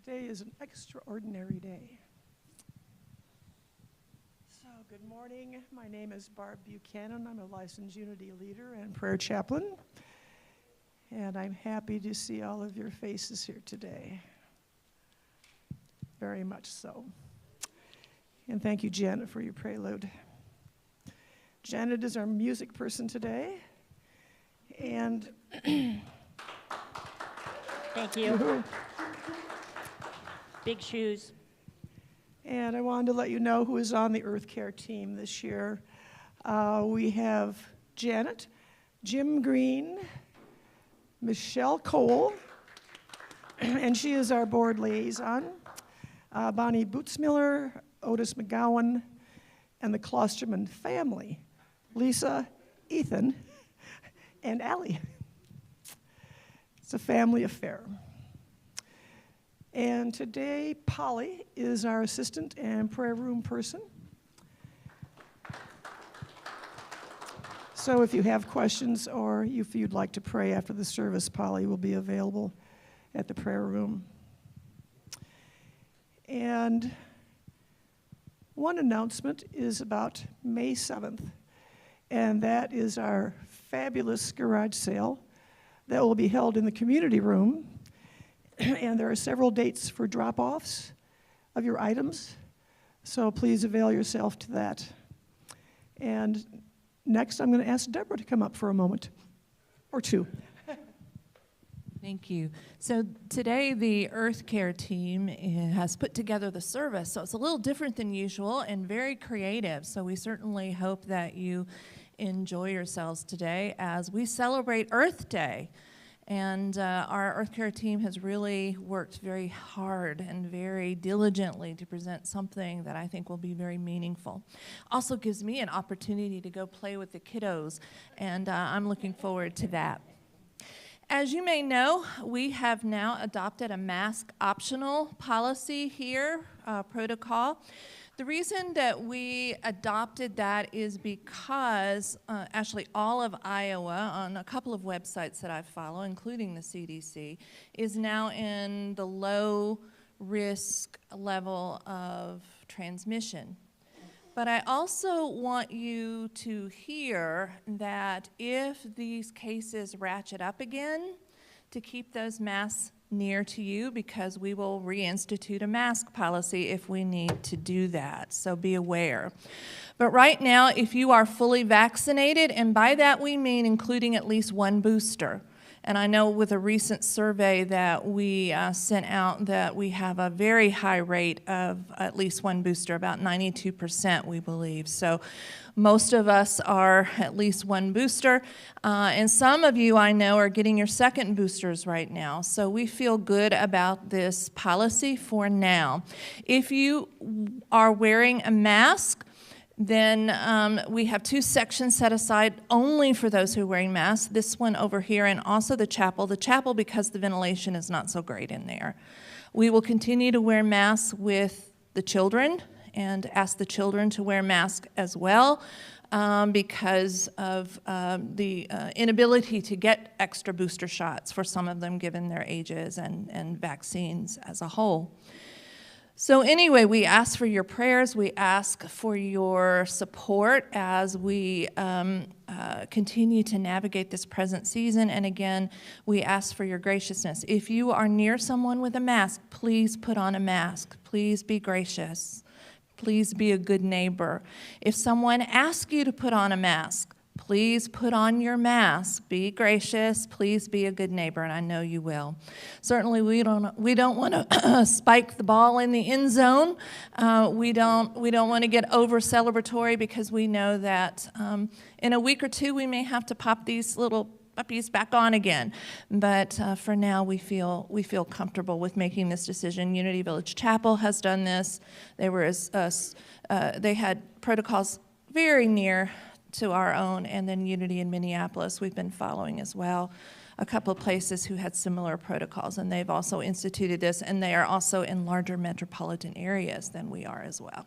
Today is an extraordinary day. So, good morning. My name is Barb Buchanan. I'm a licensed Unity leader and prayer chaplain. And I'm happy to see all of your faces here today. Very much so. And thank you, Janet, for your prelude. Janet is our music person today. And thank you. Big shoes. And I wanted to let you know who is on the Earth Care team this year. We have Janet, Jim Green, Michelle Cole, and she is our board liaison, Bonnie Bootsmiller, Otis McGowan, and the Klosterman family, Lisa, Ethan, and Allie. It's a family affair. And today, Polly is our assistant and prayer room person. So if you have questions or if you'd like to pray after the service, Polly will be available at the prayer room. And one announcement is about May 7th, and that is our fabulous garage sale that will be held in the community room. And there are several dates for drop-offs of your items, so please avail yourself to that. And next, I'm going to ask Deborah to come up for a moment or two. Thank you. So today, the Earth Care team has put together the service, so it's a little different than usual and very creative. So we certainly hope that you enjoy yourselves today as we celebrate Earth Day. And our Earth Care team has really worked very hard and very diligently to present something that I think will be very meaningful. Also gives me an opportunity to go play with the kiddos, and I'm looking forward to that. As you may know, we have now adopted a mask optional policy here, protocol. The reason that we adopted that is because actually all of Iowa, on a couple of websites that I follow, including the CDC, is now in the low risk level of transmission. But I also want you to hear that if these cases ratchet up again, to keep those masks near to you, because we will reinstitute a mask policy if we need to do that, so be aware. But right now, if you are fully vaccinated, and by that we mean including at least one booster, and I know with a recent survey that we sent out that we have a very high rate of at least one booster, about 92% we believe. So most of us are at least one booster, and some of you I know are getting your second boosters right now. So we feel good about this policy for now. If you are wearing a mask, then we have two sections set aside only for those who are wearing masks. This one over here, and also the chapel. The chapel, because the ventilation is not so great in there. We will continue to wear masks with the children and ask the children to wear masks as well because of the inability to get extra booster shots for some of them given their ages and vaccines as a whole. So anyway, we ask for your prayers, we ask for your support as we continue to navigate this present season, and again, we ask for your graciousness. If you are near someone with a mask, please put on a mask. Please be gracious. Please be a good neighbor. If someone asks you to put on a mask, please put on your mask. Be gracious. Please be a good neighbor, and I know you will. Certainly, we don't want to spike the ball in the end zone. We don't want to get over celebratory because we know that in a week or two we may have to pop these little puppies back on again. But for now, we feel comfortable with making this decision. Unity Village Chapel has done this. They had protocols very near to our own, and then Unity in Minneapolis we've been following as well. A couple of places who had similar protocols, and they've also instituted this, and they are also in larger metropolitan areas than we are as well.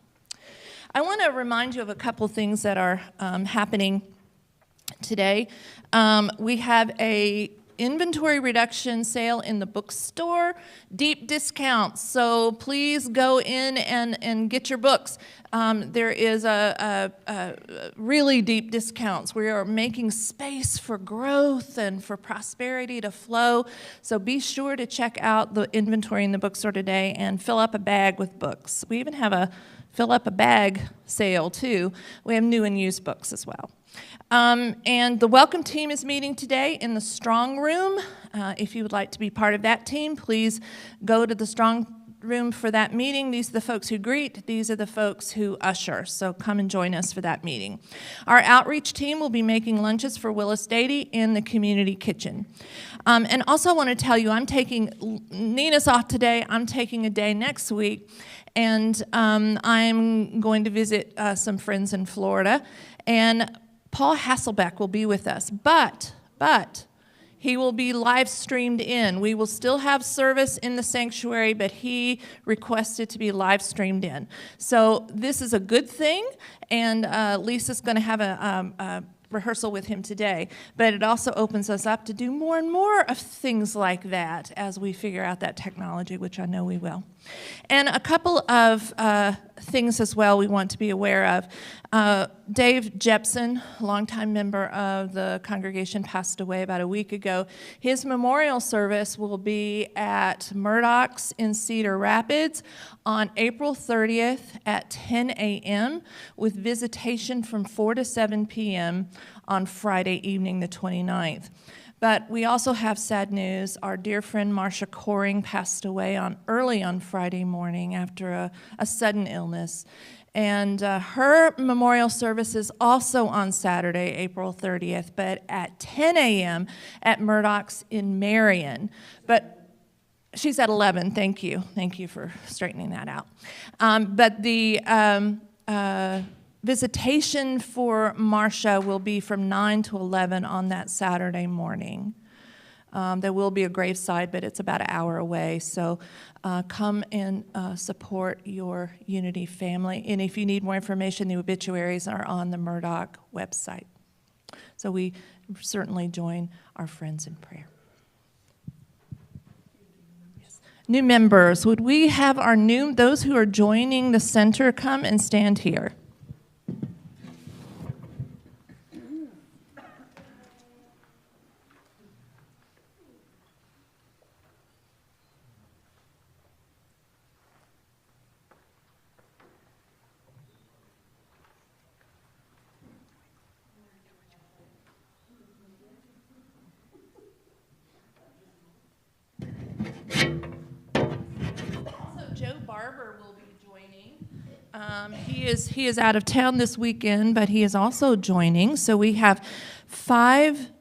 I want to remind you of a couple things that are happening today. We have a inventory reduction sale in the bookstore, deep discounts. So please go in and get your books. There is a really deep discounts. We are making space for growth and for prosperity to flow. So be sure to check out the inventory in the bookstore today and fill up a bag with books. We even have a fill up a bag sale too. We have new and used books as well. And the welcome team is meeting today in the strong room. If you would like to be part of that team, please go to the strong room for that meeting. These are the folks who greet. These are the folks who usher. So come and join us for that meeting. Our outreach team will be making lunches for Willis Dady in the community kitchen. And also I want to tell you, Nina's off today. I'm taking a day next week. And I'm going to visit some friends in Florida. And Paul Hasselbeck will be with us, but he will be live streamed in. We will still have service in the sanctuary, but he requested to be live streamed in. So this is a good thing, and Lisa's going to have a rehearsal with him today, but it also opens us up to do more and more of things like that as we figure out that technology, which I know we will. And a couple of things as well we want to be aware of. Dave Jepson, longtime member of the congregation, passed away about a week ago. His memorial service will be at Murdoch's in Cedar Rapids on April 30th at 10 a.m. with visitation from 4 to 7 p.m. on Friday evening, the 29th. But we also have sad news. Our dear friend Marcia Coring passed away early on Friday morning after a sudden illness. And her memorial service is also on Saturday, April 30th, but at 10 a.m. at Murdoch's in Marion. But she's at 11, thank you. Thank you for straightening that out. But the visitation for Marcia will be from 9 to 11 on that Saturday morning. There will be a graveside, but it's about an hour away. So come and support your Unity family. And if you need more information, the obituaries are on the Murdoch website. So we certainly join our friends in prayer. Yes. New members, would we have those who are joining the center come and stand here? He is out of town this weekend, but he is also joining. So we have 5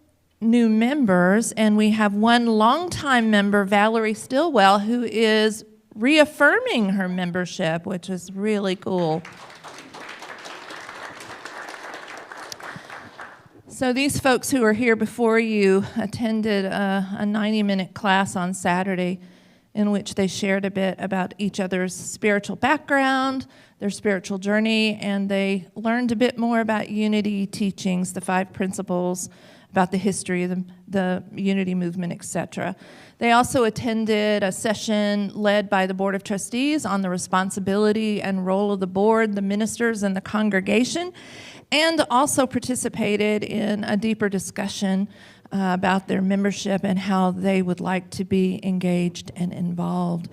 new members, and we have one longtime member, Valerie Stillwell, who is reaffirming her membership, which is really cool. So these folks who are here before you attended a 90-minute class on Saturday in which they shared a bit about each other's spiritual background, their spiritual journey, and they learned a bit more about Unity teachings, the 5 principles, about the history of the Unity movement, etc. They also attended a session led by the Board of Trustees on the responsibility and role of the board, the ministers, and the congregation, and also participated in a deeper discussion about their membership and how they would like to be engaged and involved.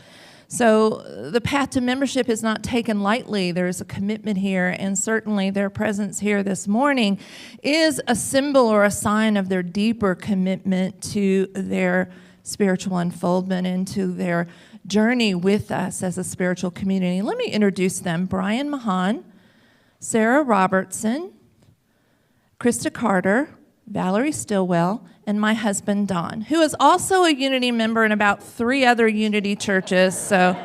So the path to membership is not taken lightly. There's a commitment here, and certainly their presence here this morning is a symbol or a sign of their deeper commitment to their spiritual unfoldment and to their journey with us as a spiritual community. Let me introduce them. Brian Mahan, Sarah Robertson, Krista Carter, Valerie Stillwell, and my husband, Don, who is also a Unity member in about 3 other Unity churches, but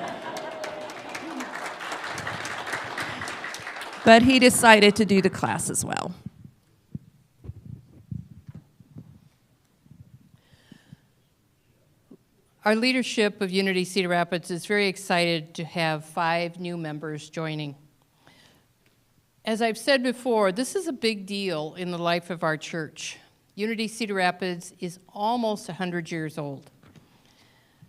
he decided to do the class as well. Our leadership of Unity Cedar Rapids is very excited to have 5 new members joining. As I've said before, this is a big deal in the life of our church. Unity Cedar Rapids is almost 100 years old.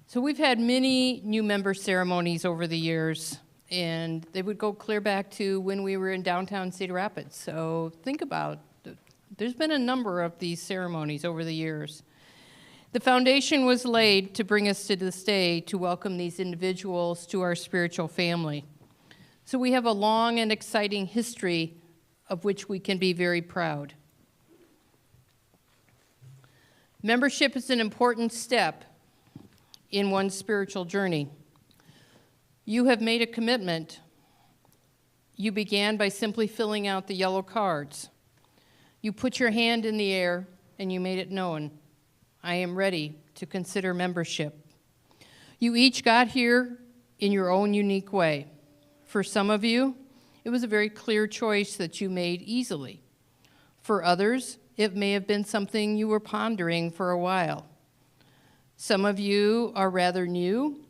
So we've had many new member ceremonies over the years, and they would go clear back to when we were in downtown Cedar Rapids. So think about it. There's been a number of these ceremonies over the years. The foundation was laid to bring us to this day to welcome these individuals to our spiritual family. So we have a long and exciting history of which we can be very proud. Membership is an important step in one's spiritual journey. You have made a commitment. You began by simply filling out the yellow cards. You put your hand in the air and you made it known. I am ready to consider membership. You each got here in your own unique way. For some of you, it was a very clear choice that you made easily. For others, it may have been something you were pondering for a while. Some of you are rather new,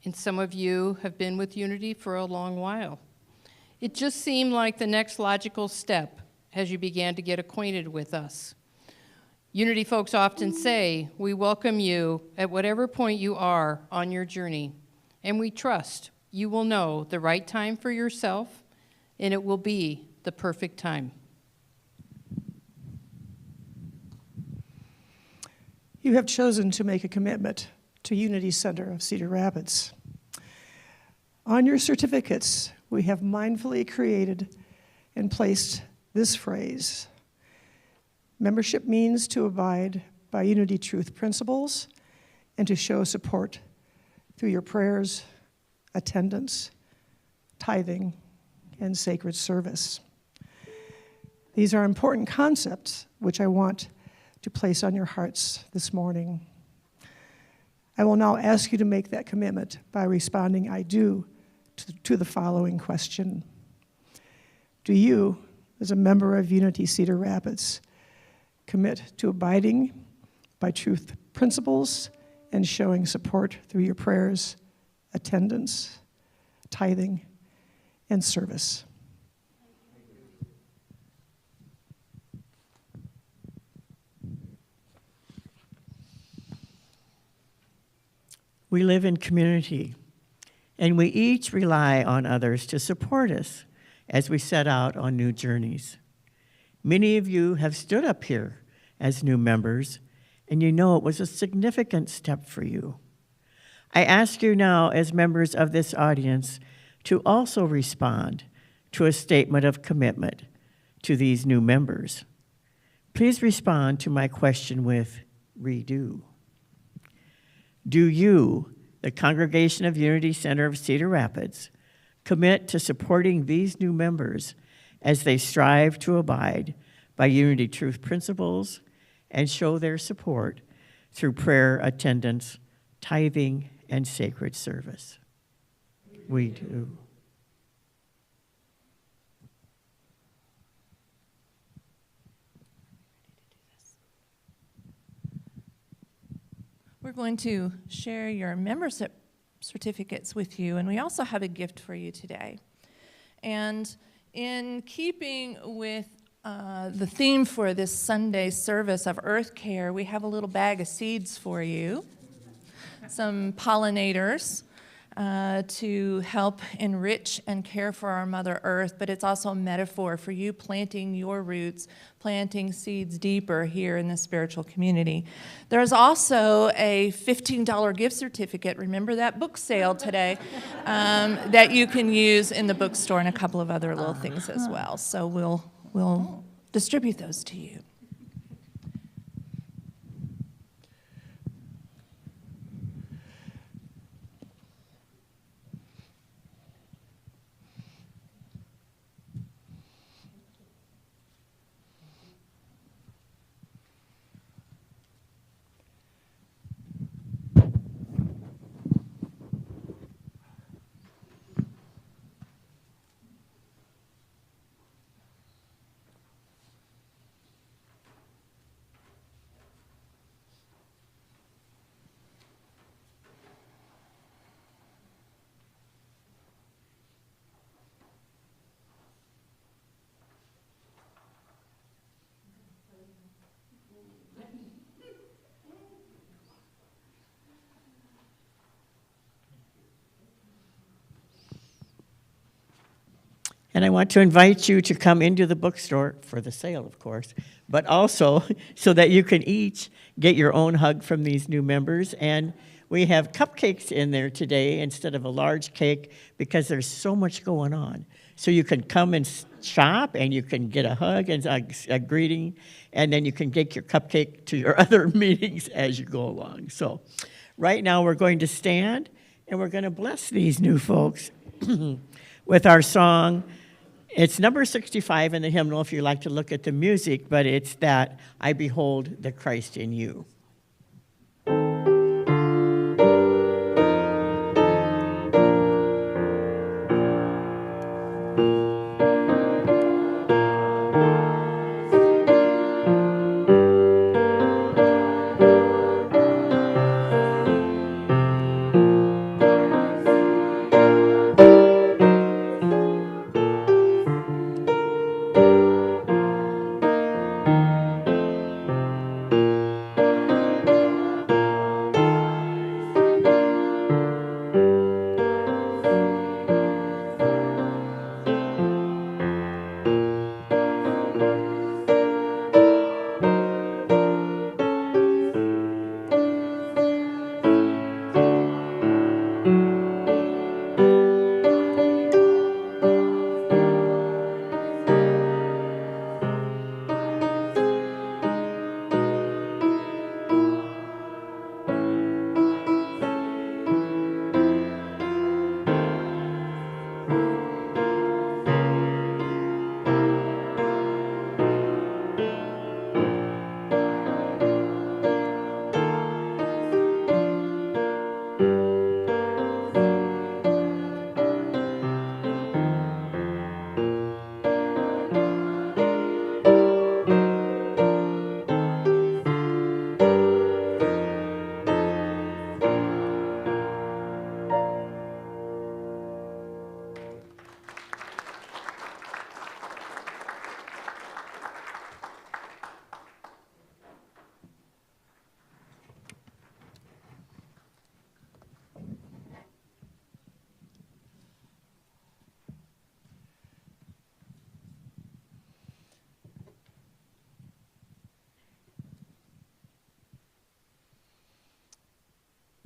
and some of you have been with Unity for a long while. It just seemed like the next logical step as you began to get acquainted with us. Unity folks often say, we welcome you at whatever point you are on your journey, and we trust you will know the right time for yourself, and it will be the perfect time. You have chosen to make a commitment to Unity Center of Cedar Rapids. On your certificates, we have mindfully created and placed this phrase: membership means to abide by Unity truth principles and to show support through your prayers, attendance, tithing, and sacred service. These are important concepts which I want to place on your hearts this morning. I will now ask you to make that commitment by responding "I do" to the following question. Do you, as a member of Unity Cedar Rapids, commit to abiding by truth principles and showing support through your prayers, attendance, tithing, and service? We live in community, and we each rely on others to support us as we set out on new journeys. Many of you have stood up here as new members, and you know it was a significant step for you. I ask you now, as members of this audience, to also respond to a statement of commitment to these new members. Please respond to my question with "redo." Do you, the congregation of Unity Center of Cedar Rapids, commit to supporting these new members as they strive to abide by Unity truth principles and show their support through prayer, attendance, tithing, and sacred service? We do. We're going to share your membership certificates with you, and we also have a gift for you today. And in keeping with the theme for this Sunday service of Earth Care, we have a little bag of seeds for you, some pollinators to help enrich and care for our Mother Earth, but it's also a metaphor for you planting your roots, planting seeds deeper here in the spiritual community. There's also a $15 gift certificate, remember that book sale today, that you can use in the bookstore, and a couple of other little things as well. So we'll distribute those to you. And I want to invite you to come into the bookstore, for the sale, of course, but also so that you can each get your own hug from these new members. And we have cupcakes in there today instead of a large cake because there's so much going on. So you can come and shop, and you can get a hug and a greeting, and then you can take your cupcake to your other meetings as you go along. So right now we're going to stand, and we're going to bless these new folks with our song. It's number 65 in the hymnal if you like to look at the music, but it's that, I behold the Christ in you.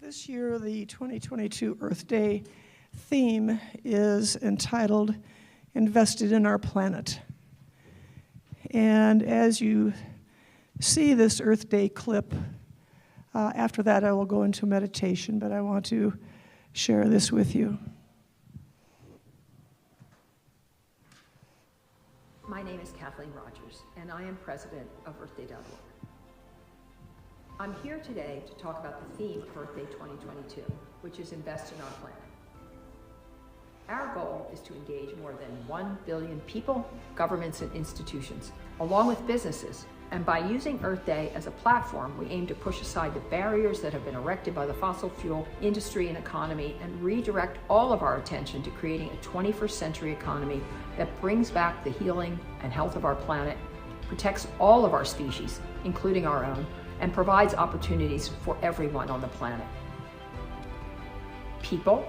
This year, the 2022 Earth Day theme is entitled Invested in Our Planet. And as you see this Earth Day clip, after that I will go into meditation, but I want to share this with you. My name is Kathleen Rogers, and I am president of EarthDay.org. I'm here today to talk about the theme of Earth Day 2022, which is Invest in Our Planet. Our goal is to engage more than 1 billion people, governments, and institutions, along with businesses. And by using Earth Day as a platform, we aim to push aside the barriers that have been erected by the fossil fuel industry and economy and redirect all of our attention to creating a 21st century economy that brings back the healing and health of our planet, protects all of our species, including our own, and provides opportunities for everyone on the planet. People,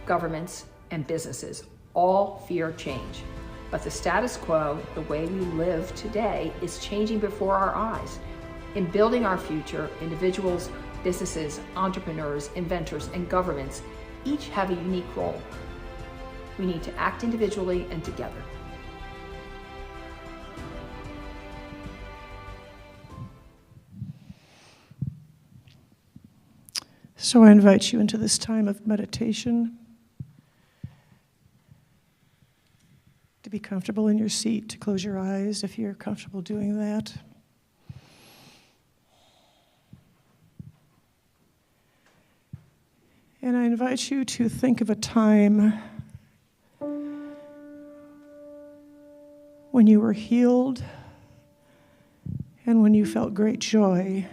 governments, and businesses all fear change, but the status quo, the way we live today, is changing before our eyes. In building our future, individuals, businesses, entrepreneurs, inventors, and governments each have a unique role. We need to act individually and together. So I invite you into this time of meditation to be comfortable in your seat, to close your eyes if you're comfortable doing that. And I invite you to think of a time when you were healed and when you felt great joy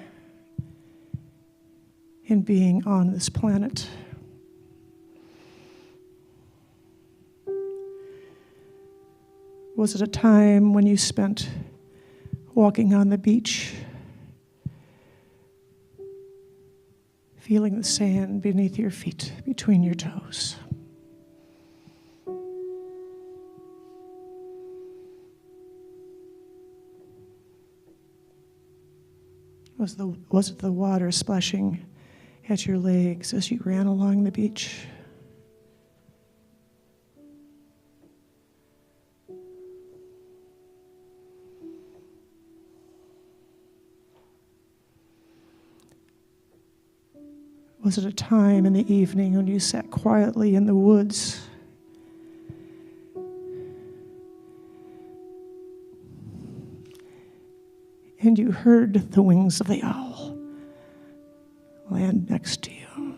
in being on this planet. Was it a time when you spent walking on the beach, feeling the sand beneath your feet, between your toes? Was it the water splashing at your legs as you ran along the beach? Was it a time in the evening when you sat quietly in the woods and you heard the wings of the owl land next to you?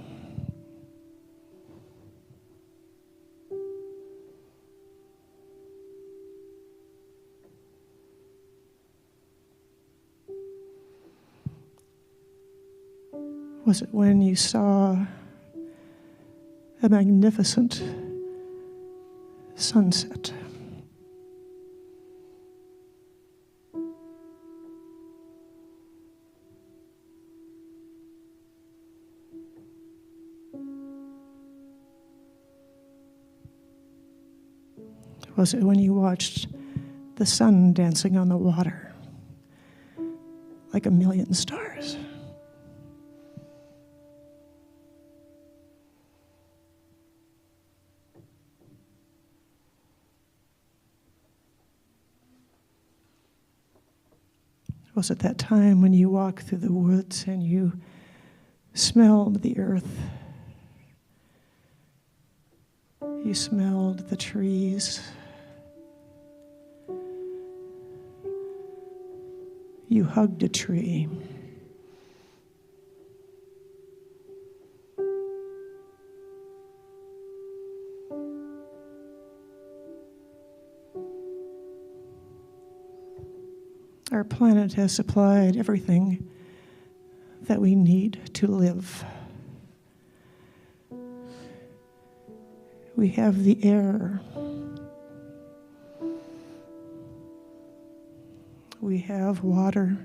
Was it when you saw a magnificent sunset? Was it when you watched the sun dancing on the water like a million stars? Was it that time when you walked through the woods and you smelled the earth? You smelled the trees. You hugged a tree. Our planet has supplied everything that we need to live. We have the air. We have water.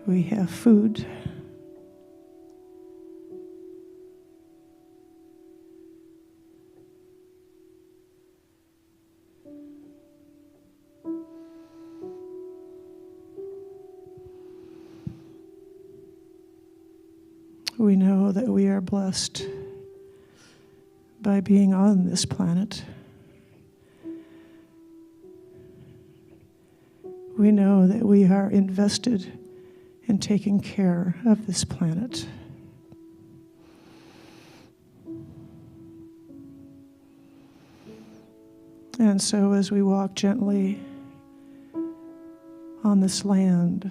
We have food. We know that we are blessed by being on this planet. We know that we are invested in taking care of this planet. And so as we walk gently on this land,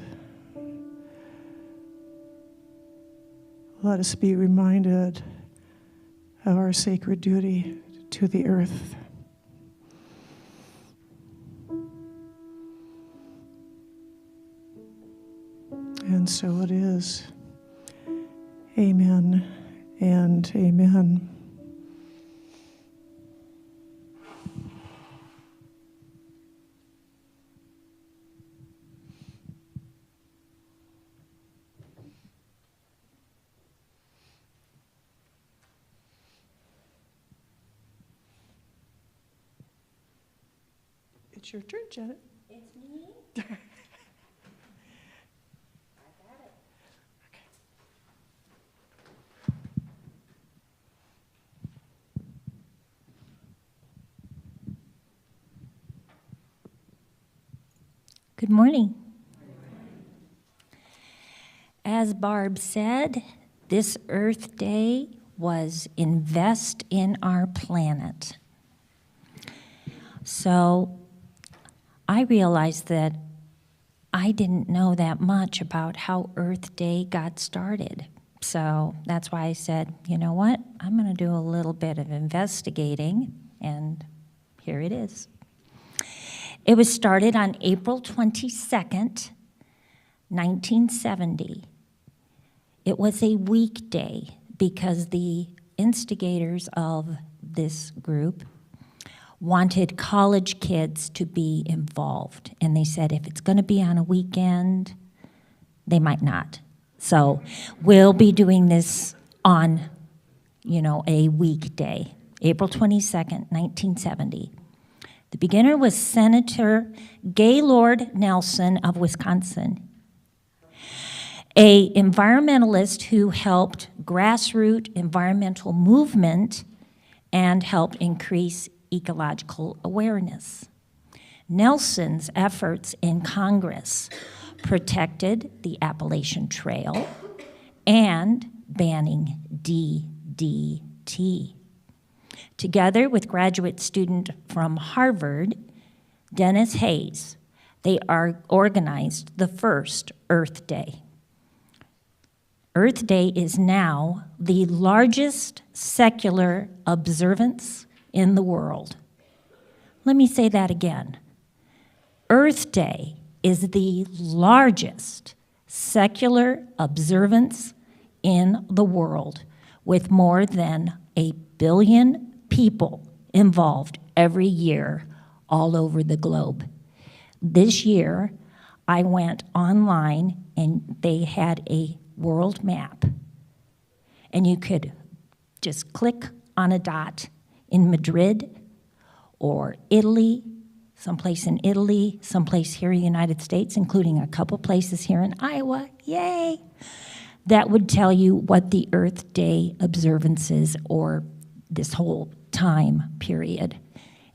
let us be reminded of our sacred duty to the earth. And so it is. Amen and amen. It's your turn, Janet. It's me. I got it. Good morning. As Barb said, this Earth Day was Invest in Our Planet. So I realized that I didn't know that much about how Earth Day got started. So that's why I said, you know what? I'm going to do a little bit of investigating, and here it is. It was started on April 22nd, 1970. It was a weekday because the instigators of this group wanted college kids to be involved. And they said if it's going to be on a weekend, they might not. So we'll be doing this on, a weekday, April 22nd, 1970. The beginner was Senator Gaylord Nelson of Wisconsin, an environmentalist who helped grassroots environmental movement and helped increase ecological awareness. Nelson's efforts in Congress protected the Appalachian Trail and banning DDT. Together with graduate student from Harvard, Dennis Hayes, they organized the first Earth Day. Earth Day is now the largest secular observance in the world. Let me say that again. Earth Day is the largest secular observance in the world, with more than 1 billion people involved every year all over the globe. This year, I went online and they had a world map. And you could just click on a dot in Madrid or Italy, someplace in Italy, someplace here in the United States, including a couple places here in Iowa, yay! That would tell you what the Earth Day observances or this whole time period.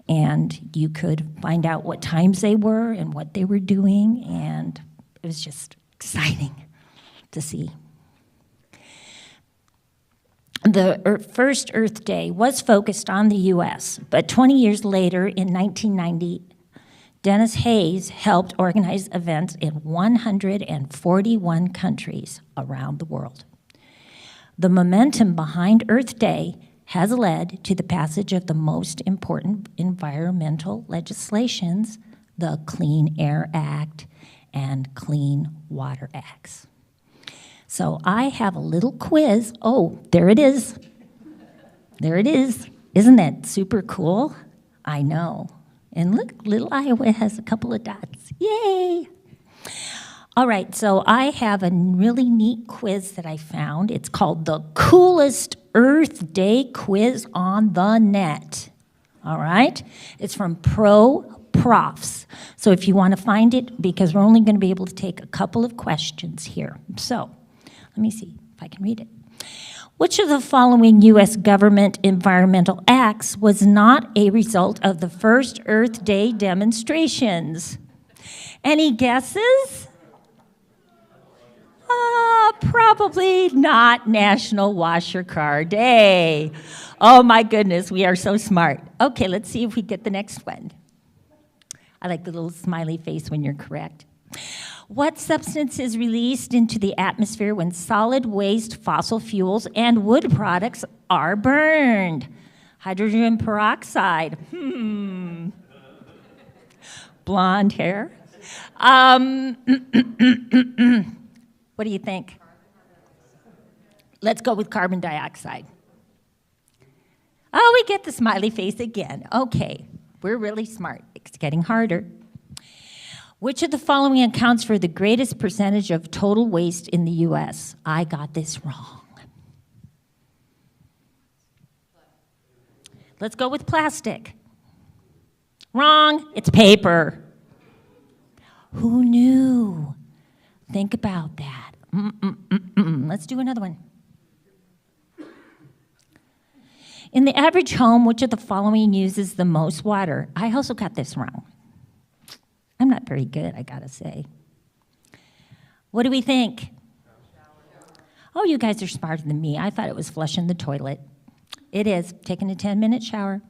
And you could find out what times they were and what they were doing, and it was just exciting to see. The first Earth Day was focused on the US, but 20 years later, in 1990, Dennis Hayes helped organize events in 141 countries around the world. The momentum behind Earth Day has led to the passage of the most important environmental legislations, the Clean Air Act and Clean Water Acts. So I have a little quiz. Oh, there it is. There it is. Isn't that super cool? I know. And look, little Iowa has a couple of dots. Yay! All right, so I have a really neat quiz that I found. It's called the Coolest Earth Day Quiz on the Net. All right? It's from Pro Profs. So if you want to find it, because we're only going to be able to take a couple of questions here. So let me see if I can read it. Which of the following U.S. government environmental acts was not a result of the first Earth Day demonstrations? Any guesses? Probably not National Wash Your Car Day. Oh my goodness, we are so smart. Okay, let's see if we get the next one. I like the little smiley face when you're correct. What substance is released into the atmosphere when solid waste, fossil fuels, and wood products are burned? Hydrogen peroxide. Blonde hair. What do you think? Let's go with carbon dioxide. Oh, we get the smiley face again. Okay, we're really smart. It's getting harder. Which of the following accounts for the greatest percentage of total waste in the U.S.? I got this wrong. Let's go with plastic. Wrong, it's paper. Who knew? Think about that. Let's do another one. In the average home, which of the following uses the most water? I also got this wrong. I'm not very good, I gotta say. What do we think? Oh, you guys are smarter than me. I thought it was flushing the toilet. It is, taking a 10-minute shower.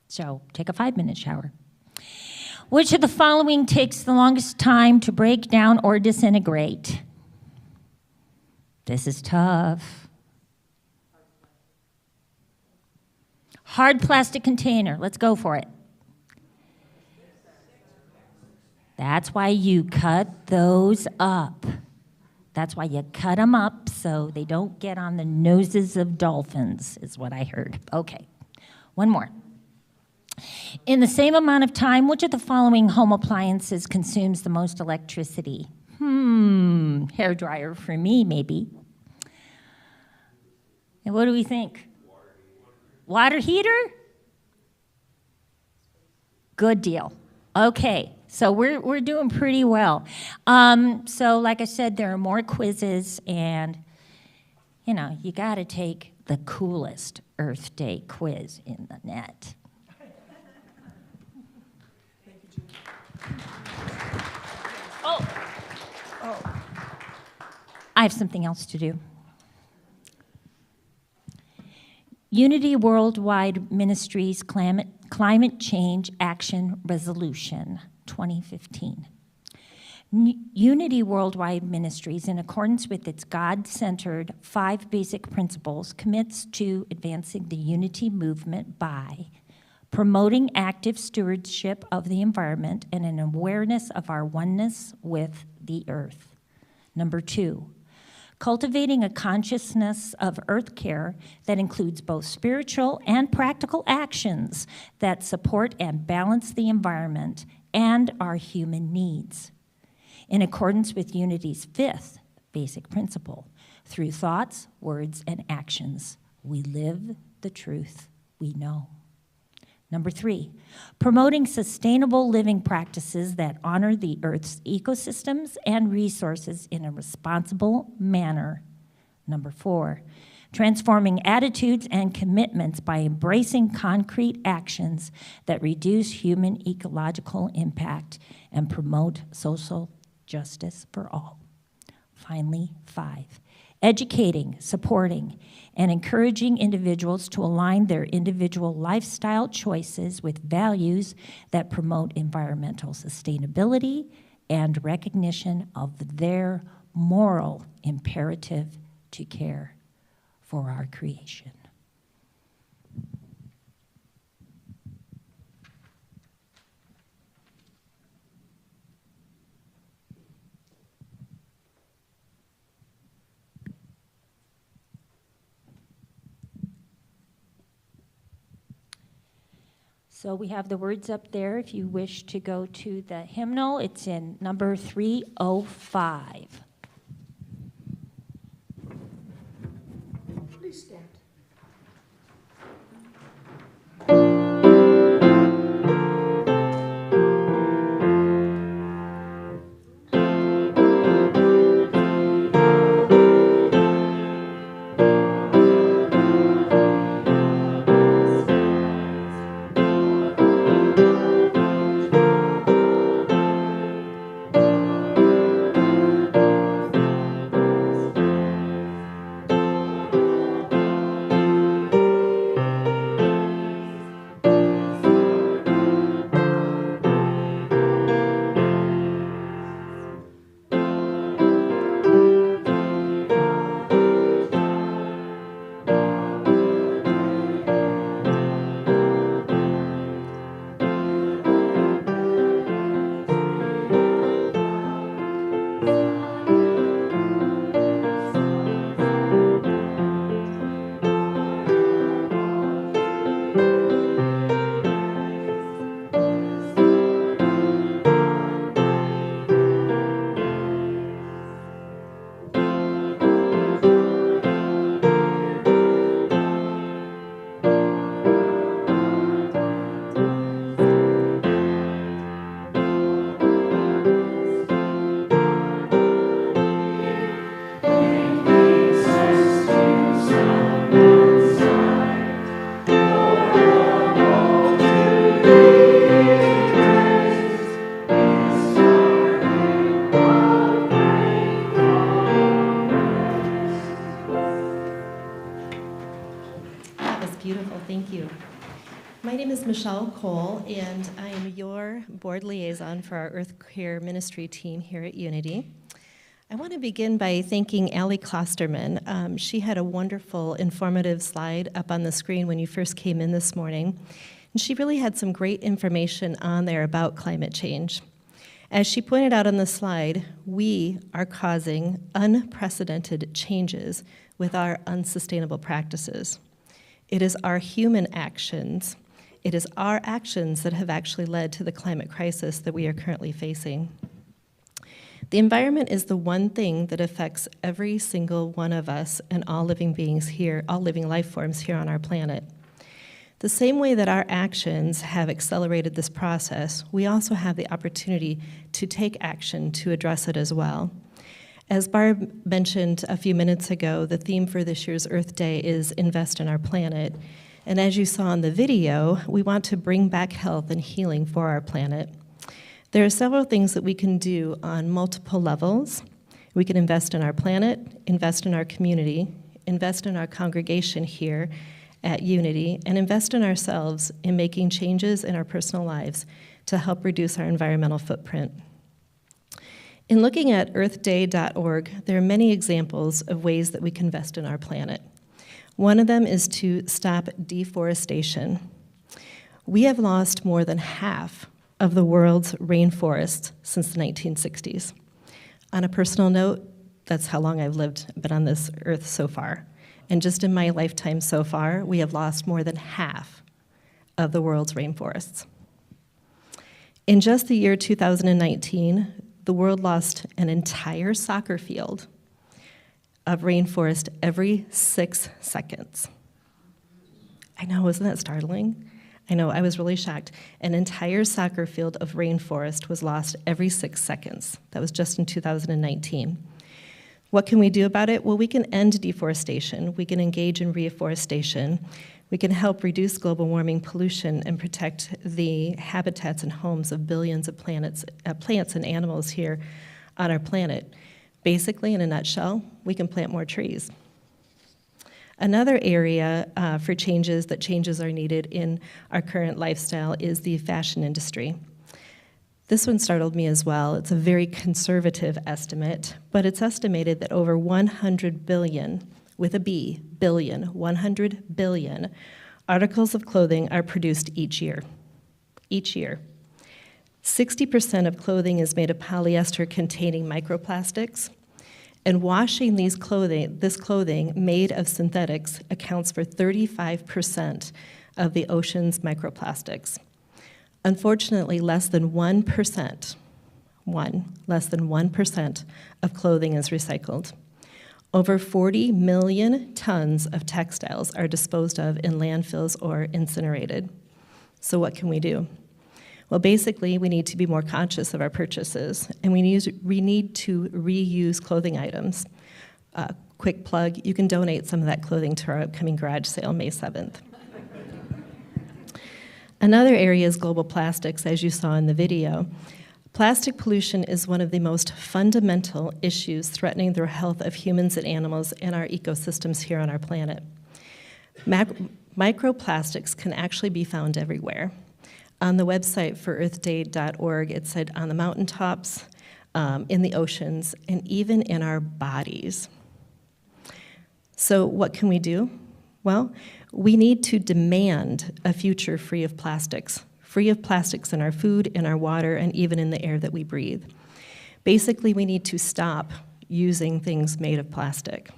So take a 5-minute shower. Which of the following takes the longest time to break down or disintegrate? This is tough. Hard plastic container, let's go for it. That's why you cut those up. That's why you cut them up so they don't get on the noses of dolphins, is what I heard. Okay, one more. In the same amount of time, which of the following home appliances consumes the most electricity? Hair dryer for me, maybe. And what do we think? Water heater? Good deal. Okay, so we're doing pretty well. So like I said, there are more quizzes, and you know, you got to take the coolest Earth Day quiz in the net. Oh, I have something else to do. Unity Worldwide Ministries Climate Change Action Resolution 2015. Unity Worldwide Ministries, in accordance with its God-centered 5 basic principles, commits to advancing the unity movement by promoting active stewardship of the environment and an awareness of our oneness with the earth. Number 2, cultivating a consciousness of earth care that includes both spiritual and practical actions that support and balance the environment and our human needs. In accordance with Unity's 5th basic principle, through thoughts, words, and actions, we live the truth we know. Number 3, promoting sustainable living practices that honor the Earth's ecosystems and resources in a responsible manner. Number 4, transforming attitudes and commitments by embracing concrete actions that reduce human ecological impact and promote social justice for all. Finally, 5, educating, supporting, and encouraging individuals to align their individual lifestyle choices with values that promote environmental sustainability and recognition of their moral imperative to care for our creation. So we have the words up there. If you wish to go to the hymnal, it's in number 305. Please stand. Beautiful, thank you. My name is Michelle Cole, and I am your board liaison for our Earth Care Ministry team here at Unity. I want to begin by thanking Allie Klosterman. She had a wonderful, informative slide up on the screen when you first came in this morning, and she really had some great information on there about climate change. As she pointed out on the slide, we are causing unprecedented changes with our unsustainable practices. It is our human actions, it is our actions that have actually led to the climate crisis that we are currently facing. The environment is the one thing that affects every single one of us and all living beings here, all living life forms here on our planet. The same way that our actions have accelerated this process, we also have the opportunity to take action to address it as well. As Barb mentioned a few minutes ago, the theme for this year's Earth Day is Invest in Our Planet. And as you saw in the video, we want to bring back health and healing for our planet. There are several things that we can do on multiple levels. We can invest in our planet, invest in our community, invest in our congregation here at Unity, and invest in ourselves in making changes in our personal lives to help reduce our environmental footprint. In looking at earthday.org, there are many examples of ways that we can invest in our planet. One of them is to stop deforestation. We have lost more than half of the world's rainforests since the 1960s. On a personal note, that's how long I've been on this earth so far. And just in my lifetime so far, we have lost more than half of the world's rainforests. In just the year 2019, the world lost an entire soccer field of rainforest every 6 seconds. I know, isn't that startling? I know, I was really shocked. An entire soccer field of rainforest was lost every 6 seconds. That was just in 2019. What can we do about it? Well, we can end deforestation. We can engage in reforestation. We can help reduce global warming pollution and protect the habitats and homes of billions of plants and animals here on our planet. Basically, in a nutshell, we can plant more trees. Another area for changes are needed in our current lifestyle is the fashion industry. This one startled me as well. It's a very conservative estimate, but it's estimated that over 100 billion, with a B, billion, 100 billion articles of clothing are produced each year. Each year. 60% of clothing is made of polyester containing microplastics, and washing this clothing made of synthetics accounts for 35% of the ocean's microplastics. Unfortunately, less than 1% of clothing is recycled. Over 40 million tons of textiles are disposed of in landfills or incinerated. So what can we do? Well, basically, we need to be more conscious of our purchases, and we need to reuse clothing items. Quick plug, you can donate some of that clothing to our upcoming garage sale, May 7th. Another area is global plastics, as you saw in the video. Plastic pollution is one of the most fundamental issues threatening the health of humans and animals and our ecosystems here on our planet. Microplastics can actually be found everywhere. On the website for earthday.org, it said on the mountaintops, in the oceans, and even in our bodies. So what can we do? Well, we need to demand a future free of plastics in our food, in our water, and even in the air that we breathe. Basically, we need to stop using things made of plastic.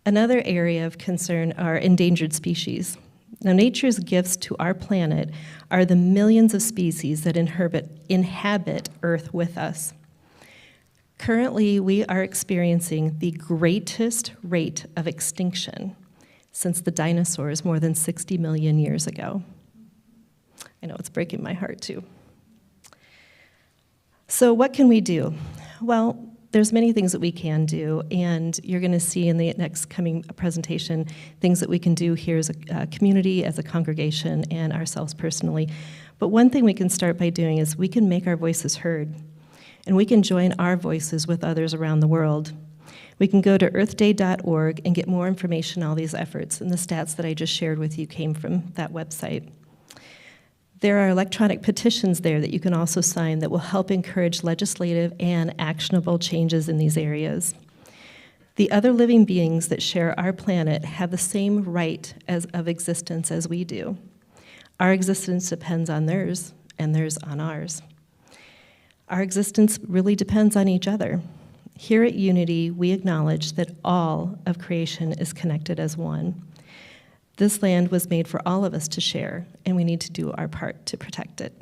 Another area of concern are endangered species. Now, nature's gifts to our planet are the millions of species that inhabit Earth with us. Currently, we are experiencing the greatest rate of extinction since the dinosaurs more than 60 million years ago. I know, it's breaking my heart too. So what can we do? Well, there's many things that we can do, and you're going to see in the next coming presentation things that we can do here as a community, as a congregation, and ourselves personally. But one thing we can start by doing is we can make our voices heard, and we can join our voices with others around the world. We can go to earthday.org and get more information on all these efforts, and the stats that I just shared with you came from that website. There are electronic petitions there that you can also sign that will help encourage legislative and actionable changes in these areas. The other living beings that share our planet have the same right of existence as we do. Our existence depends on theirs, and theirs on ours. Our existence really depends on each other. Here at Unity, we acknowledge that all of creation is connected as one. This land was made for all of us to share, and we need to do our part to protect it.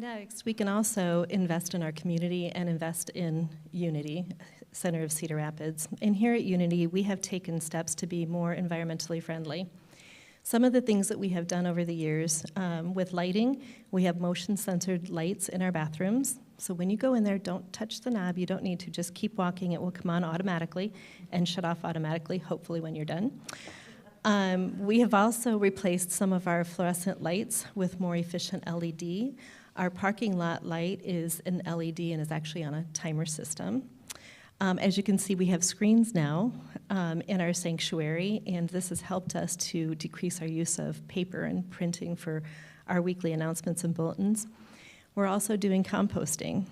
Next, we can also invest in our community and invest in Unity, Center of Cedar Rapids. And here at Unity, we have taken steps to be more environmentally friendly. Some of the things that we have done over the years with lighting, we have motion-sensored lights in our bathrooms. So when you go in there, don't touch the knob. You don't need to. Just keep walking. It will come on automatically and shut off automatically, hopefully when you're done. We have also replaced some of our fluorescent lights with more efficient LED. Our parking lot light is an LED and is actually on a timer system. As you can see, we have screens now in our sanctuary, and this has helped us to decrease our use of paper and printing for our weekly announcements and bulletins. We're also doing composting.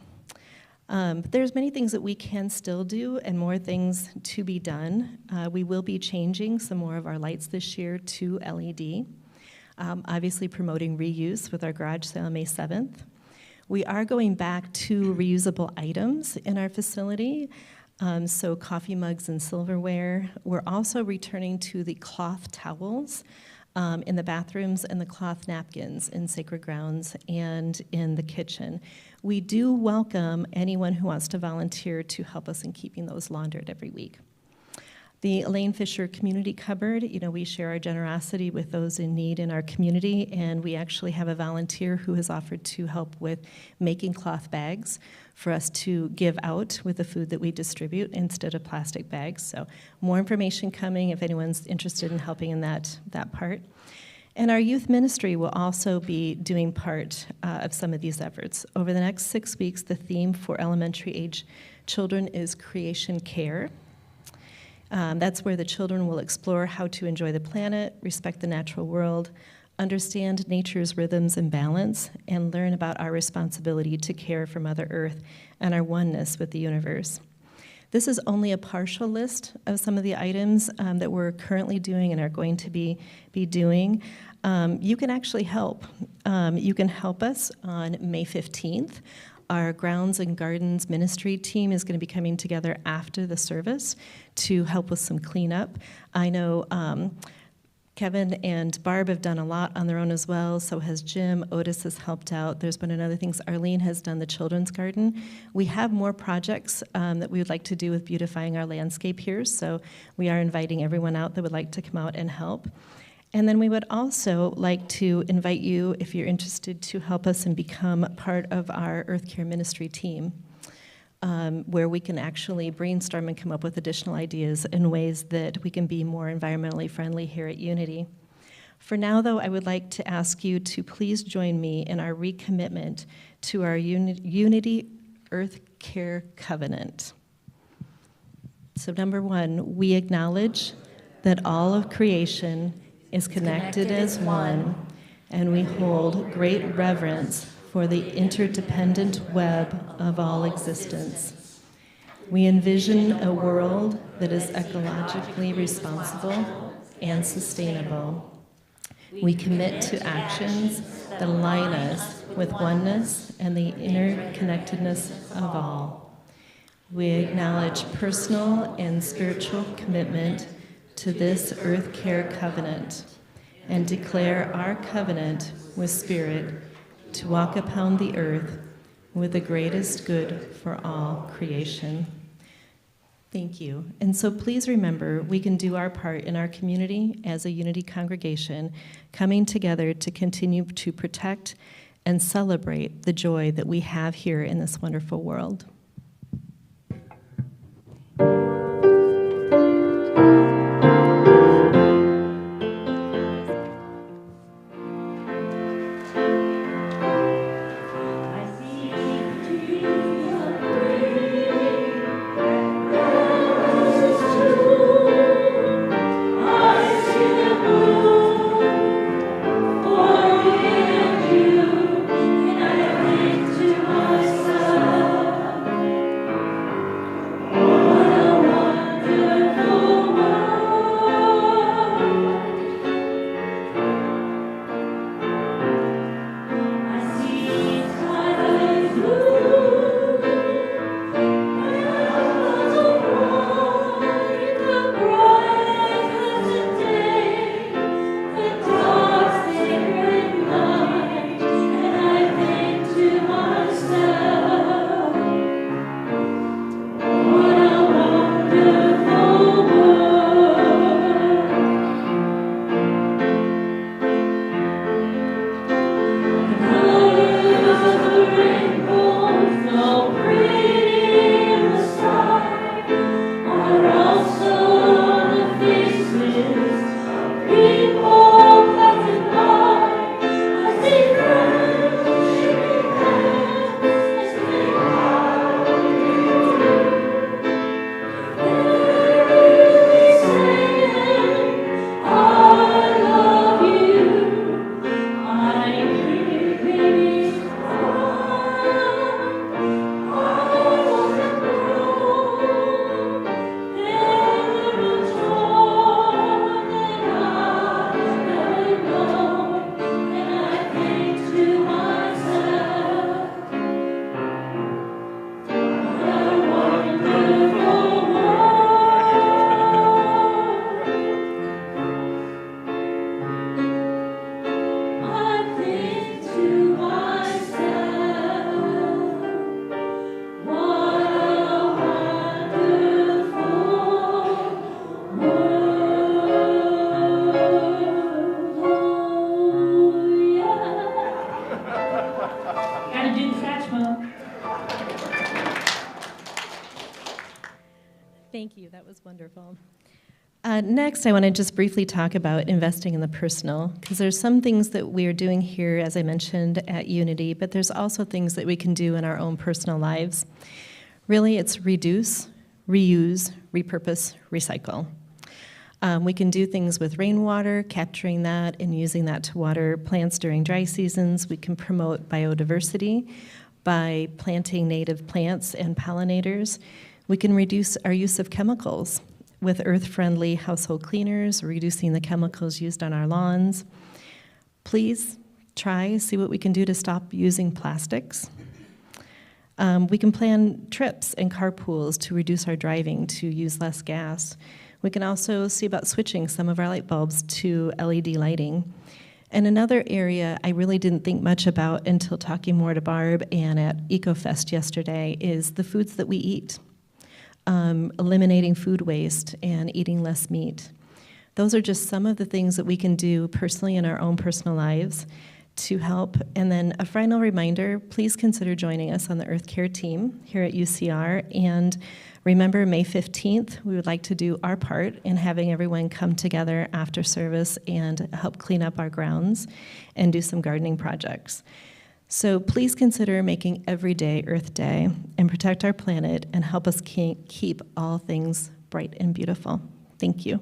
But there's many things that we can still do and more things to be done. We will be changing some more of our lights this year to LED, obviously promoting reuse with our garage sale on May 7th. We are going back to reusable items in our facility, so coffee mugs and silverware. We're also returning to the cloth towels in the bathrooms and the cloth napkins in sacred grounds and in the kitchen. We do welcome anyone who wants to volunteer to help us in keeping those laundered every week. The Elaine Fisher Community Cupboard, we share our generosity with those in need in our community, and we actually have a volunteer who has offered to help with making cloth bags for us to give out with the food that we distribute instead of plastic bags. So more information coming if anyone's interested in helping in that part. And our youth ministry will also be doing part of some of these efforts. Over the next 6 weeks, the theme for elementary age children is creation care. That's where the children will explore how to enjoy the planet, respect the natural world, understand nature's rhythms and balance, and learn about our responsibility to care for Mother Earth and our oneness with the universe. This is only a partial list of some of the items that we're currently doing and are going to be doing. You can actually help. You can help us on May 15th. Our Grounds and Gardens ministry team is going to be coming together after the service to help with some cleanup. I know Kevin and Barb have done a lot on their own as well, so has Jim. Otis has helped out. There's been another things. Arlene has done the children's garden. We have more projects that we would like to do with beautifying our landscape here, so we are inviting everyone out that would like to come out and help. And then we would also like to invite you, if you're interested, to help us and become part of our Earth Care Ministry team, where we can actually brainstorm and come up with additional ideas in ways that we can be more environmentally friendly here at Unity. For now, though, I would like to ask you to please join me in our recommitment to our Unity Earth Care Covenant. So number 1, we acknowledge that all of creation is connected as one, and we hold great reverence for the interdependent web of all existence. We envision a world that is ecologically responsible and sustainable. We commit to actions that align us with oneness and the interconnectedness of all. We acknowledge personal and spiritual commitment to this Earth Care Covenant and declare our covenant with Spirit to walk upon the earth with the greatest good for all creation. Thank you. And so please remember, we can do our part in our community as a Unity congregation, coming together to continue to protect and celebrate the joy that we have here in this wonderful world. Thank you. That was wonderful. Next, I want to just briefly talk about investing in the personal, because there's some things that we are doing here, as I mentioned, at Unity, but there's also things that we can do in our own personal lives. Really, it's reduce, reuse, repurpose, recycle. We can do things with rainwater, capturing that and using that to water plants during dry seasons. We can promote biodiversity by planting native plants and pollinators. We can reduce our use of chemicals with earth-friendly household cleaners, reducing the chemicals used on our lawns. Please see what we can do to stop using plastics. We can plan trips and carpools to reduce our driving, to use less gas. We can also see about switching some of our light bulbs to LED lighting. And another area I really didn't think much about until talking more to Barb and at EcoFest yesterday is the foods that we eat. Eliminating food waste and eating less meat. Those are just some of the things that we can do personally in our own personal lives to help. And then a final reminder, please consider joining us on the Earth Care team here at UCR. And remember, May 15th, we would like to do our part in having everyone come together after service and help clean up our grounds and do some gardening projects. So please consider making every day Earth Day and protect our planet and help us keep all things bright and beautiful. Thank you.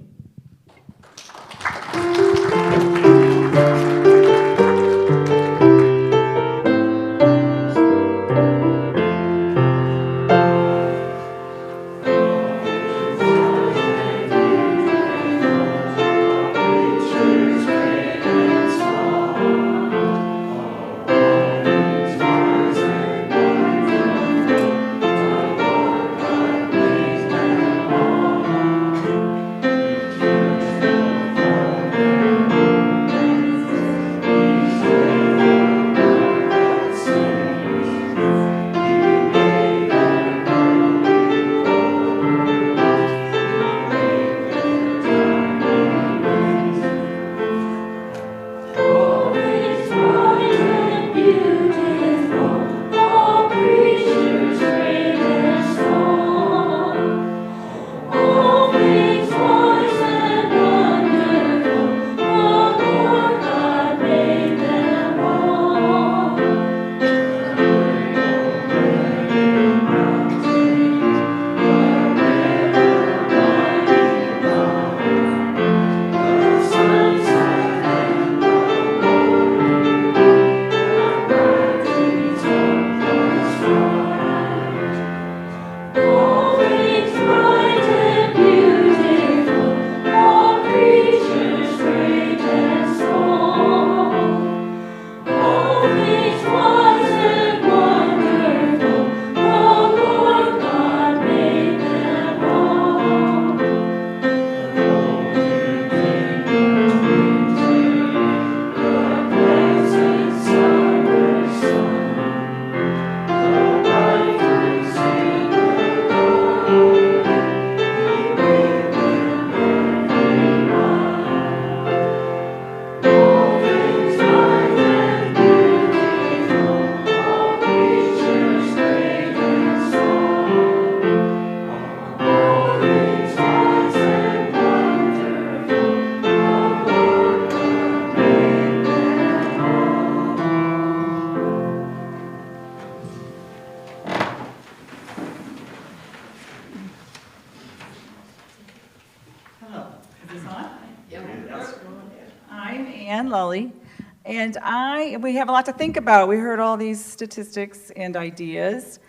And we have a lot to think about. We heard all these statistics and ideas.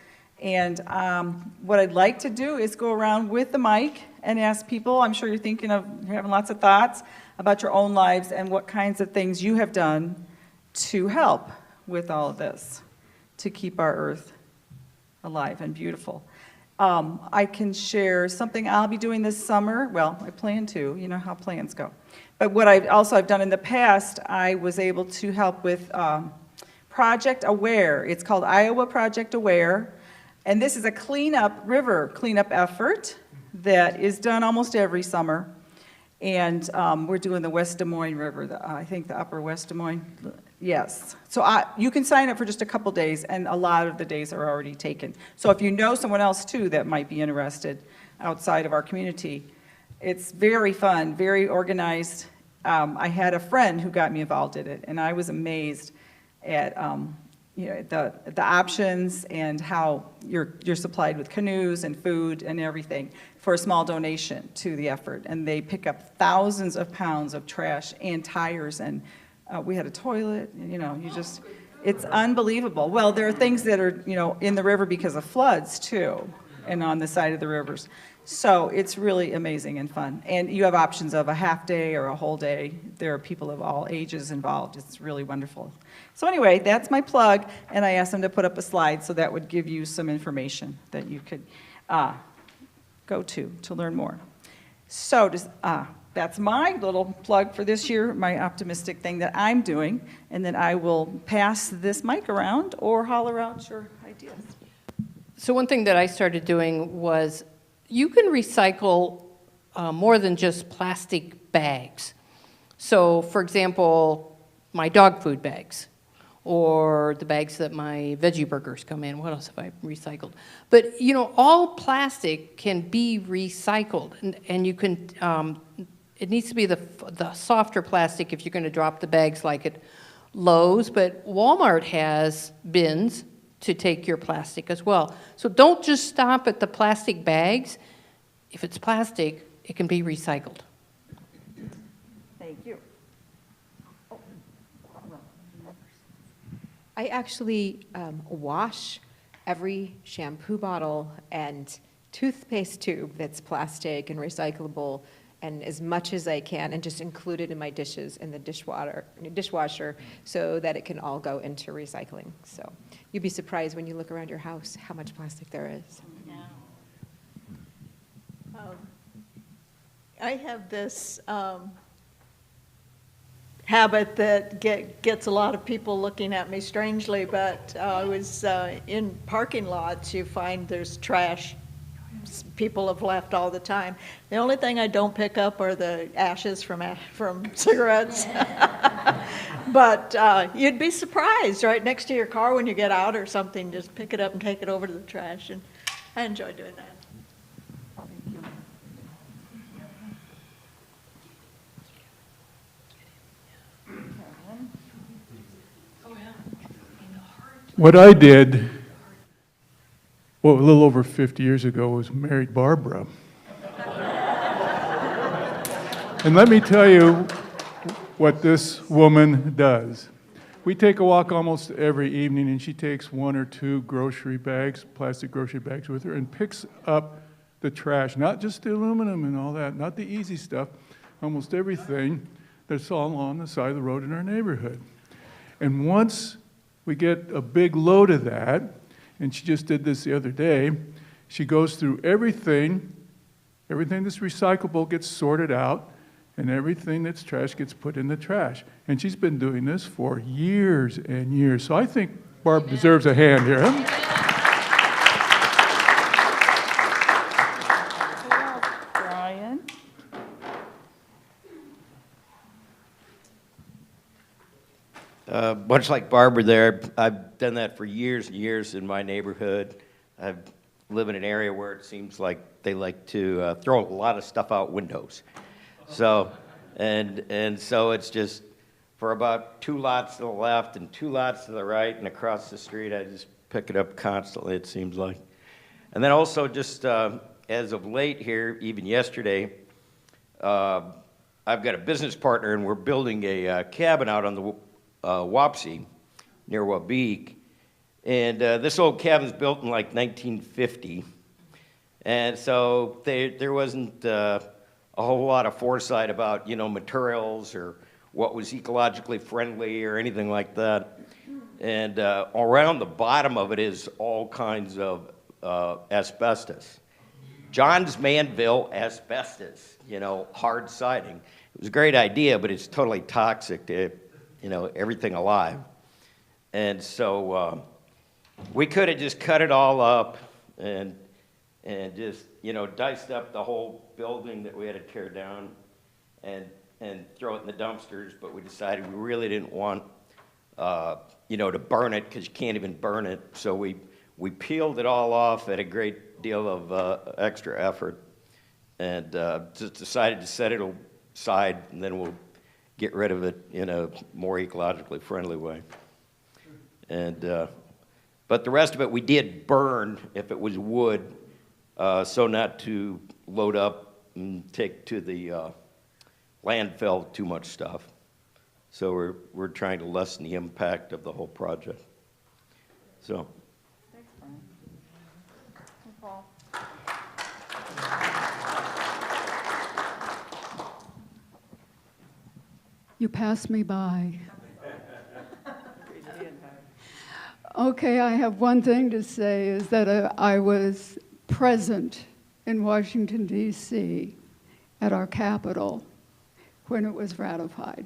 And what I'd like to do is go around with the mic and ask people, I'm sure you're having lots of thoughts about your own lives and what kinds of things you have done to help with all of this, to keep our earth alive and beautiful. I can share something I'll be doing this summer. Well, I plan to, you know how plans go. But what I've done in the past, I was able to help with Project Aware. It's called Iowa Project Aware. And this is a river cleanup effort that is done almost every summer. And we're doing the West Des Moines River, I think the upper West Des Moines. Yes. So you can sign up for just a couple days, and a lot of the days are already taken. So if you know someone else, too, that might be interested, outside of our community. It's very fun, very organized. I had a friend who got me involved in it, and I was amazed at the options and how you're supplied with canoes and food and everything for a small donation to the effort. And they pick up thousands of pounds of trash and tires, and we had a toilet, and, it's unbelievable. Well, there are things that are, in the river because of floods too, and on the side of the rivers. So it's really amazing and fun. And you have options of a half day or a whole day. There are people of all ages involved. It's really wonderful. So anyway, that's my plug, and I asked them to put up a slide so that would give you some information that you could go to learn more. So that's my little plug for this year, my optimistic thing that I'm doing, and then I will pass this mic around or holler out your ideas. So one thing that I started doing was you can recycle more than just plastic bags. So, for example, my dog food bags, or the bags that my veggie burgers come in. What else have I recycled? But, all plastic can be recycled, and you can, it needs to be the softer plastic if you're going to drop the bags like at Lowe's, but Walmart has bins to take your plastic as well. So don't just stop at the plastic bags. If it's plastic, it can be recycled. Thank you. I actually wash every shampoo bottle and toothpaste tube that's plastic and recyclable, and as much as I can, and just include it in my dishes in the dishwasher so that it can all go into recycling. So you'd be surprised when you look around your house how much plastic there is. I have this habit that gets a lot of people looking at me strangely, but I was in parking lots, you find there's trash people have left all the time. The only thing I don't pick up are the ashes from cigarettes. But you'd be surprised, right next to your car when you get out or something, just pick it up and take it over to the trash, and I enjoy doing that. What I did, a little over 50 years ago, was married Barbara. And let me tell you what this woman does. We take a walk almost every evening, and she takes 1 or 2 grocery bags, plastic grocery bags with her, and picks up the trash, not just the aluminum and all that, not the easy stuff, almost everything that's all on the side of the road in our neighborhood. And once we get a big load of that, and she just did this the other day, she goes through everything that's recyclable gets sorted out, and everything that's trash gets put in the trash. And she's been doing this for years and years. So I think Barb deserves a hand here. Brian? Much like Barbara there, I've done that for years and years in my neighborhood. I live in an area where it seems like they like to throw a lot of stuff out windows. So, and so it's just for about 2 lots to the left and 2 lots to the right and across the street, I just pick it up constantly, it seems like. And then also just as of late here, even yesterday, I've got a business partner and we're building a cabin out on the Wapsie, near Wabeek. And this old cabin's built in like 1950. And so there wasn't a whole lot of foresight about, materials or what was ecologically friendly or anything like that. And around the bottom of it is all kinds of asbestos. John's Manville asbestos, hard siding. It was a great idea, but it's totally toxic to everything alive. And so we could have just cut it all up and just, diced up the whole building that we had to tear down and throw it in the dumpsters, but we decided we really didn't want, to burn it because you can't even burn it. So we peeled it all off at a great deal of extra effort and just decided to set it aside, and then we'll get rid of it in a more ecologically friendly way. And but the rest of it we did burn if it was wood, so not to load up and take to the landfill too much stuff. So we're trying to lessen the impact of the whole project. So. Thanks, Brian. Hey, Paul. You passed me by. Okay, I have one thing to say, is that I was present in Washington, D.C. at our Capitol when it was ratified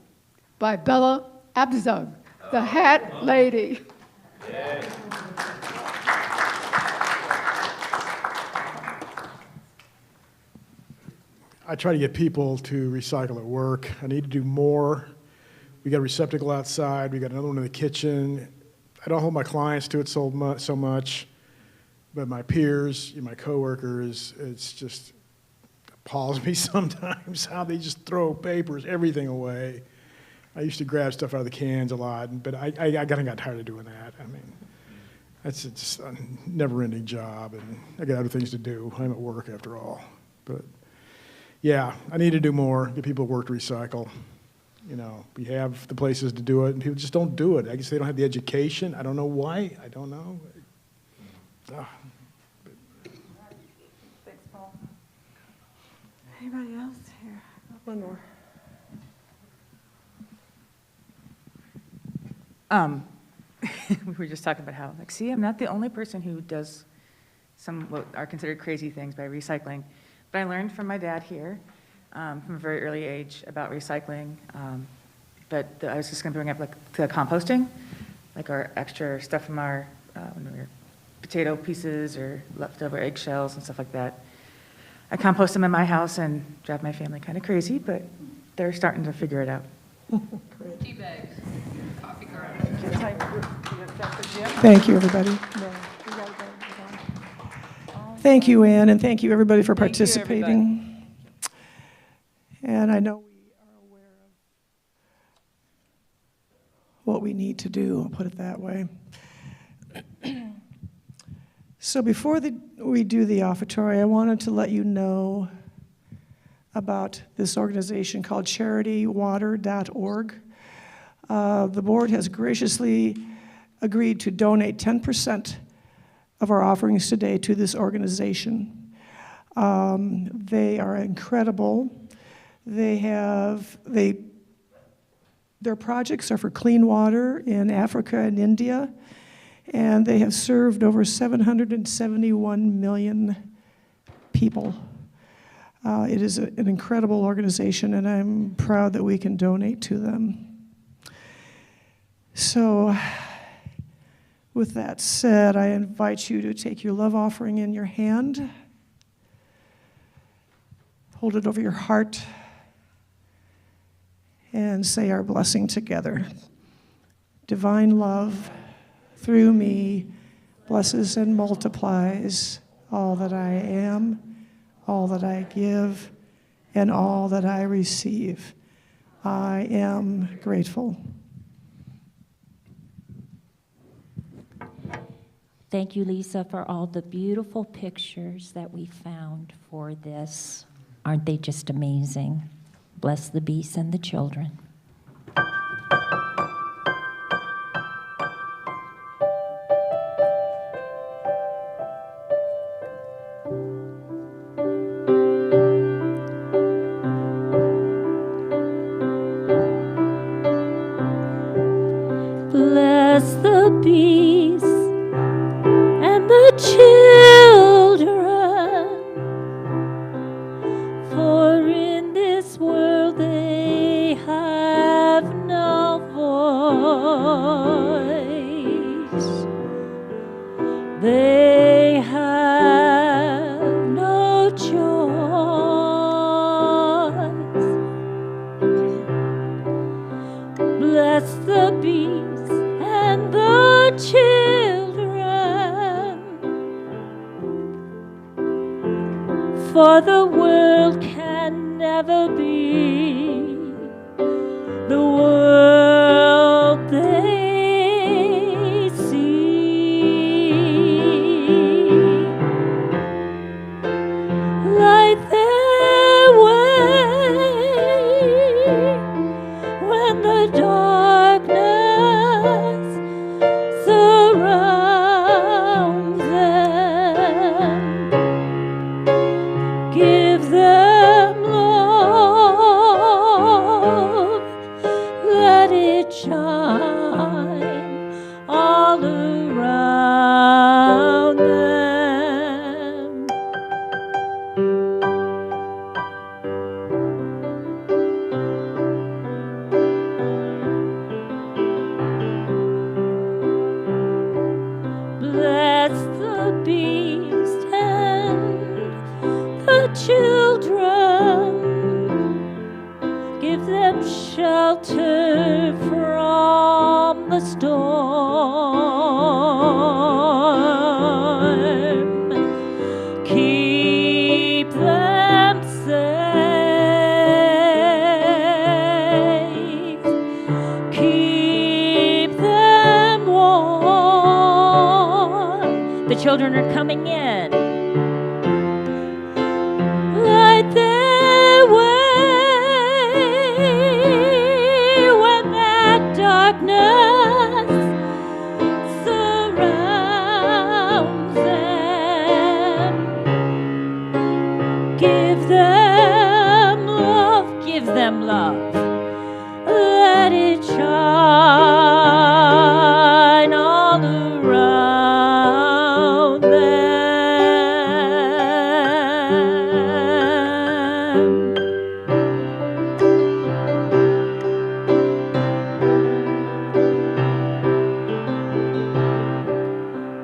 by Bella Abzug, the hat lady. I try to get people to recycle at work. I need to do more. We got a receptacle outside. We got another one in the kitchen. I don't hold my clients to it so much, but my peers, my coworkers, it's just appalls me sometimes how they just throw papers, everything away. I used to grab stuff out of the cans a lot, but I kind of got tired of doing that. I mean, that's just a never-ending job, and I got other things to do. I'm at work after all. But yeah, I need to do more, get people to work to recycle. You know, we have the places to do it, and people just don't do it. I guess they don't have the education. I don't know why. I don't know. Thanks, Paul. Anybody else here? One more. We were just talking about how, like, see, I'm not the only person who does some what are considered crazy things by recycling. But I learned from my dad here, from a very early age, about recycling. I was just going to bring up like the composting, like our extra stuff from our potato pieces or leftover eggshells and stuff like that. I compost them in my house and drive my family kind of crazy, but they're starting to figure it out. Tea bags, coffee grounds. Thank you, everybody. Thank you, Ann, and thank you, everybody, for participating. And I know we are aware of what we need to do, I'll put it that way. So before we do the offertory, I wanted to let you know about this organization called charitywater.org. The board has graciously agreed to donate 10% of our offerings today to this organization. They are incredible. Their projects are for clean water in Africa and India, and they have served over 771 million people. It is an incredible organization, and I'm proud that we can donate to them. So, with that said, I invite you to take your love offering in your hand, hold it over your heart, and say our blessing together. Divine love, through me, blesses and multiplies all that I am, all that I give, and all that I receive. I am grateful. Thank you, Lisa, for all the beautiful pictures that we found for this. Aren't they just amazing? Bless the beasts and the children. Bless the beasts and the children, for in this world they have for the world can never be the world they see. Light their way when the darkness surrounds them. Give them love, let it shine all around them. Bless the beast and the children, give them shelter from the storm. Keep them safe. Keep them warm. The children are coming in. Light their way when that darkness surrounds them. Give them love, give them love. Let it shine all around them.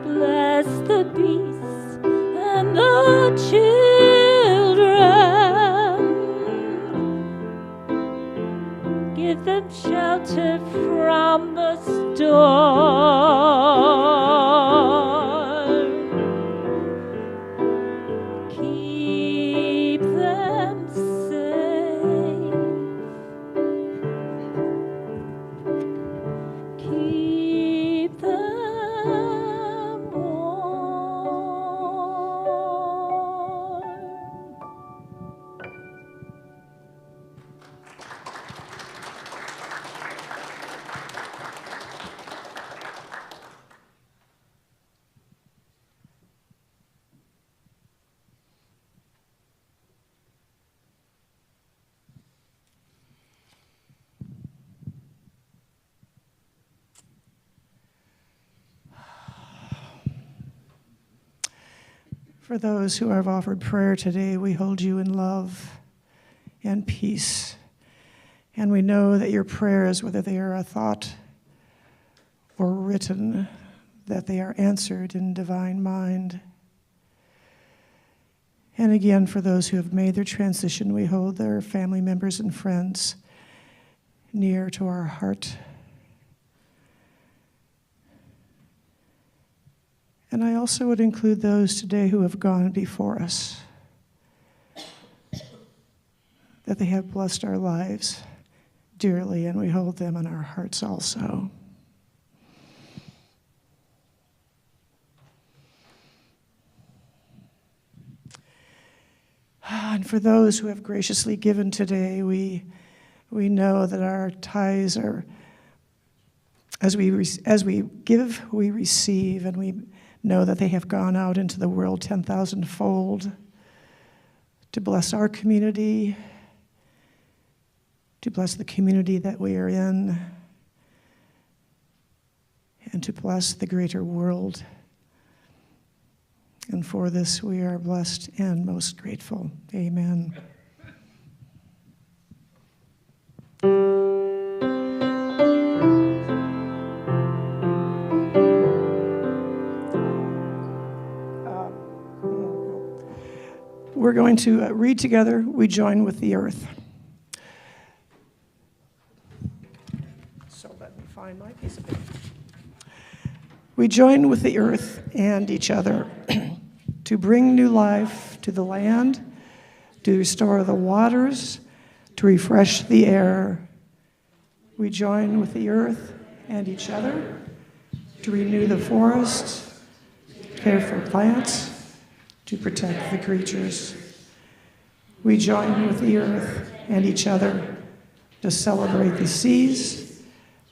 Bless the beasts and the children, give them shelter from the storm. Keep them safe. Keep them warm. For those who have offered prayer today, we hold you in love and peace. And we know that your prayers, whether they are a thought or written, that they are answered in divine mind. And again, for those who have made their transition, we hold their family members and friends near to our heart. And I also would include those today who have gone before us, that they have blessed our lives dearly, and we hold them in our hearts also. And for those who have graciously given today, we know that our tithes are, as we give, we receive, and we know that they have gone out into the world 10,000-fold to bless our community, to bless the community that we are in, and to bless the greater world. And for this we are blessed and most grateful. Amen. We're going to read together. We join with the earth. So let me find my piece of paper. We join with the earth and each other to bring new life to the land to restore the waters, to refresh the air. We join with the earth and each other to renew the forest, care for plants, to protect the creatures. We join with the earth and each other to celebrate the seas,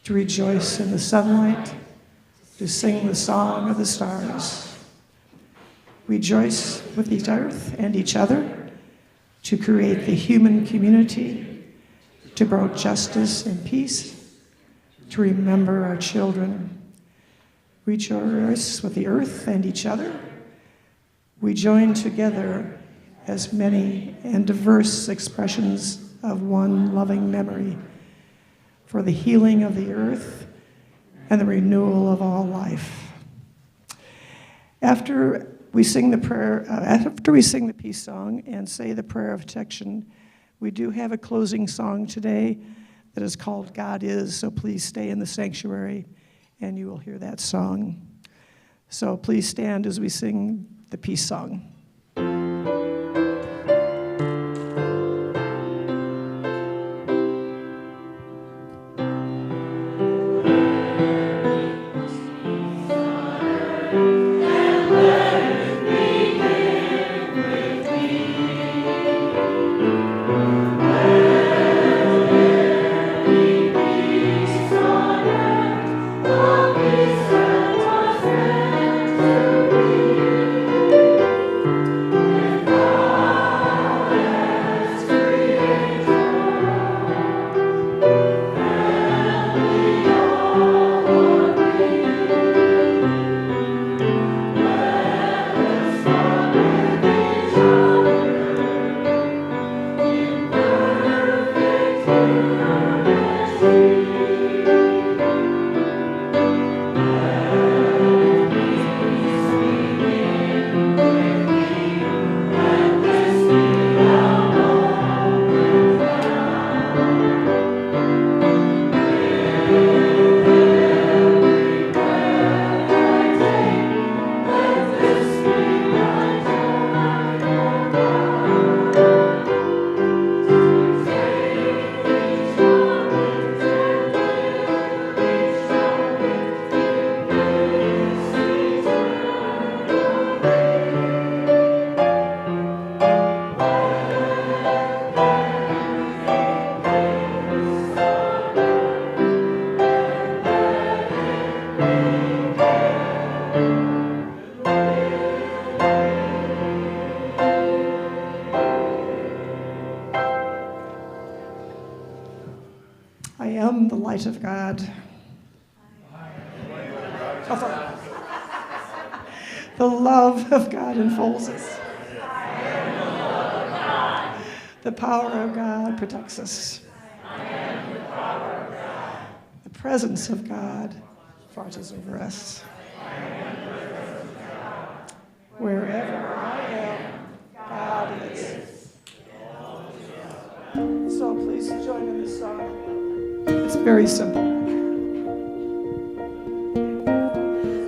to rejoice in the sunlight, to sing the song of the stars. We rejoice with the earth and each other to create the human community, to promote justice and peace, to remember our children. We rejoice with the earth and each other. We join together as many and diverse expressions of one loving memory for the healing of the earth and the renewal of all life. After we sing the peace song and say the prayer of protection, we do have a closing song today that is called God Is, so please stay in the sanctuary and you will hear that song. So please stand as we sing the peace song. I am the light of God. The love of God enfolds us. The power of God protects us. The presence of God watches over us. Wherever I am, God is. So please join in this song. It's very simple.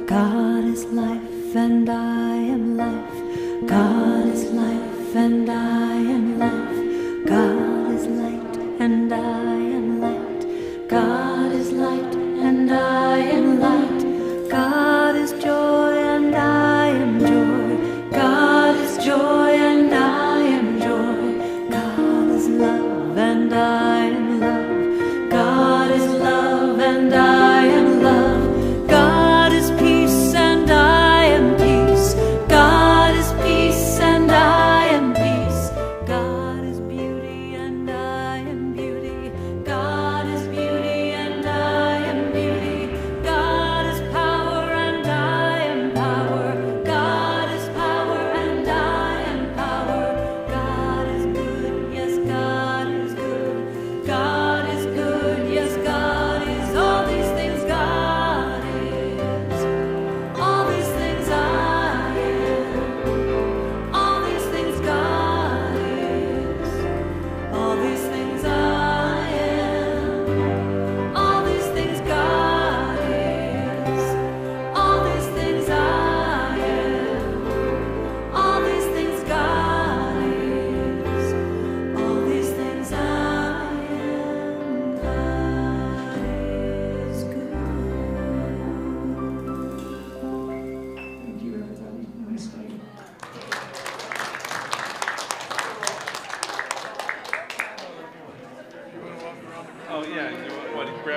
God is life and I am life. God is life and I am life. God is light and I am light. God is light and I am light. God is joy and I am joy. God is joy and I am joy. God is love and I am love. God is love and I am love. God is peace and I am peace. God is peace and I am peace. God is beauty and I am beauty.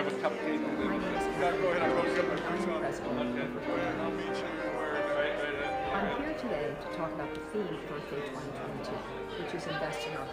have a cupcake. My name is Yeah, go ahead. I'm going to get my I'm boots the on. president. I'll meet you where I'm here today to talk about the theme for Earth Day 2022, which is Invest in Our